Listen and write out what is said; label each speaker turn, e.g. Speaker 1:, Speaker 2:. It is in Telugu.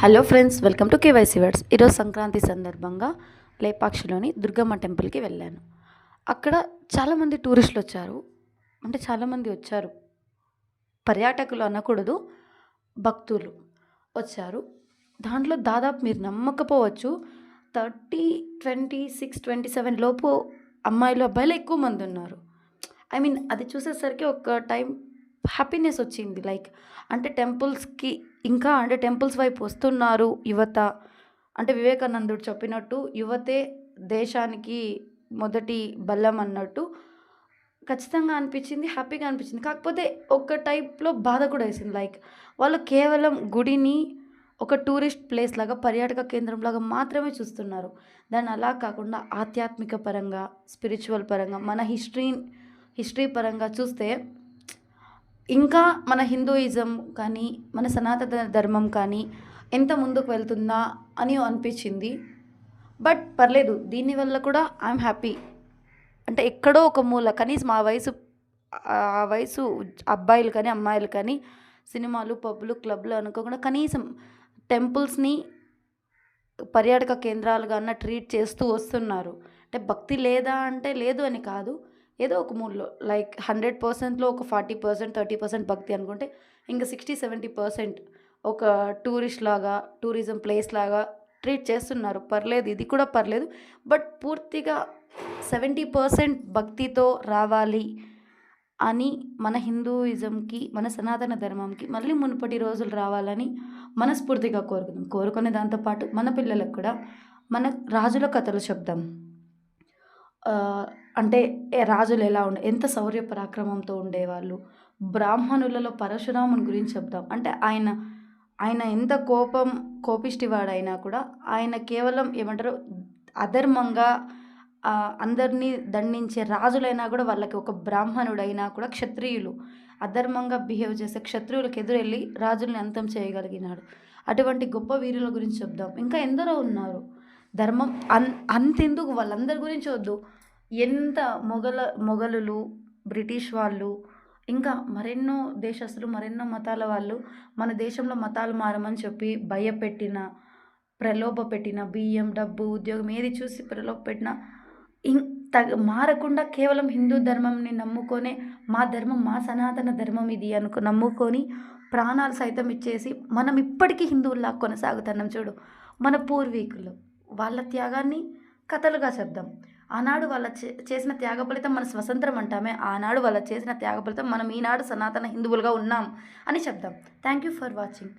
Speaker 1: Hello friends, welcome to KYC words. ఈరోజు సంక్రాంతి సందర్భంగా లేపాక్షిలోని దుర్గమ్మ టెంపుల్కి వెళ్ళాను. అక్కడ చాలామంది టూరిస్టులు వచ్చారు. అంటే చాలామంది వచ్చారు, పర్యాటకులు అనకూడదు, భక్తులు వచ్చారు. దాంట్లో దాదాపు మీరు నమ్మకపోవచ్చు, 30, 26, 27 లోపు అమ్మాయిలు అబ్బాయిలు ఎక్కువ మంది ఉన్నారు. అది చూసేసరికి ఒక టైం హ్యాపీనెస్ వచ్చింది. అంటే టెంపుల్స్కి ఇంకా అంటే టెంపుల్స్ వైపు వస్తున్నారు యువత. అంటే వివేకానందుడు చెప్పినట్టు యువతే దేశానికి మొదటి బలం అన్నట్టు ఖచ్చితంగా అనిపించింది, హ్యాపీగా అనిపించింది. కాకపోతే ఒక టైప్లో బాధ కూడా వేసింది. వాళ్ళు కేవలం గుడిని ఒక టూరిస్ట్ ప్లేస్ లాగా, పర్యాటక కేంద్రం లాగా మాత్రమే చూస్తున్నారు. దాన్ని అలా కాకుండా ఆధ్యాత్మిక పరంగా, స్పిరిచువల్ పరంగా, మన హిస్టరీ పరంగా చూస్తే ఇంకా మన హిందూయిజం కానీ, మన సనాతన ధర్మం కానీ ఎంత ముందుకు వెళ్తుందా అని అనిపించింది. బట్ పర్లేదు, దీనివల్ల కూడా ఐఎమ్ హ్యాపీ. అంటే ఎక్కడో ఒక మూల కనీసం ఆ వయసు అబ్బాయిలు కానీ అమ్మాయిలు కానీ సినిమాలు, పబ్బులు, క్లబ్లు అనుకోకుండా కనీసం టెంపుల్స్ని పర్యాటక కేంద్రాలుగా అన్న ట్రీట్ చేస్తూ వస్తున్నారు. అంటే భక్తి లేదా అంటే లేదు అని కాదు, ఏదో ఒక మూడ్లో 100%లో ఒక 40%, 30% భక్తి అనుకుంటే ఇంకా 60-70% ఒక టూరిస్ట్ లాగా, టూరిజం ప్లేస్ లాగా ట్రీట్ చేస్తున్నారు. పర్లేదు, ఇది కూడా పర్లేదు. బట్ పూర్తిగా 70% భక్తితో రావాలి అని మన హిందూయిజంకి, మన సనాతన ధర్మంకి మళ్ళీ మునుపటి రోజులు రావాలని మనస్ఫూర్తిగా కోరుకునే దాంతోపాటు మన పిల్లలకు కూడా మన రాజుల కథలు చెప్దాం. అంటే రాజులు ఎలా ఎంత శౌర్య పరాక్రమంతో ఉండేవాళ్ళు. బ్రాహ్మణులలో పరశురాముని గురించి చెప్దాం. అంటే ఆయన ఎంత కోపిష్టివాడైనా కూడా ఆయన కేవలం అధర్మంగా అందరినీ దండించే రాజులైనా కూడా వాళ్ళకి ఒక బ్రాహ్మణుడైనా కూడా క్షత్రియులు అధర్మంగా బిహేవ్ చేసే క్షత్రియులకు ఎదురెళ్ళి రాజుల్ని అంతం చేయగలిగినాడు. అటువంటి గొప్ప వీరుల గురించి చెప్దాం. ఇంకా ఎందరో ఉన్నారు. ధర్మం అంతెందుకు, వాళ్ళందరి గురించి వద్దు, ఎంత మొఘలులు, బ్రిటిష్ వాళ్ళు, ఇంకా మరెన్నో దేశస్తులు, మరెన్నో మతాల వాళ్ళు మన దేశంలో మతాలు మారమని చెప్పి భయపెట్టిన, ప్రలోభ పెట్టిన, బియ్యం, డబ్బు, ఉద్యోగం ఏది చూసి ప్రలోభ పెట్టిన మారకుండా కేవలం హిందూ ధర్మంని నమ్ముకొనే, మా ధర్మం, మా సనాతన ధర్మం ఇది నమ్ముకొని ప్రాణాలు సైతం ఇచ్చేసి మనం ఇప్పటికీ హిందువుల్లా కొనసాగుతున్నాం. చూడు, మన పూర్వీకులు వాళ్ళ త్యాగాన్ని కథలుగా చెప్దాం. ఆనాడు వాళ్ళ చేసిన త్యాగ ఫలితం మన స్వతంత్రం అంటామే, ఆనాడు వాళ్ళ చేసిన త్యాగ ఫలితం మనం ఈనాడు సనాతన హిందువులుగా ఉన్నాం అని చెప్దాం. Thank you for watching.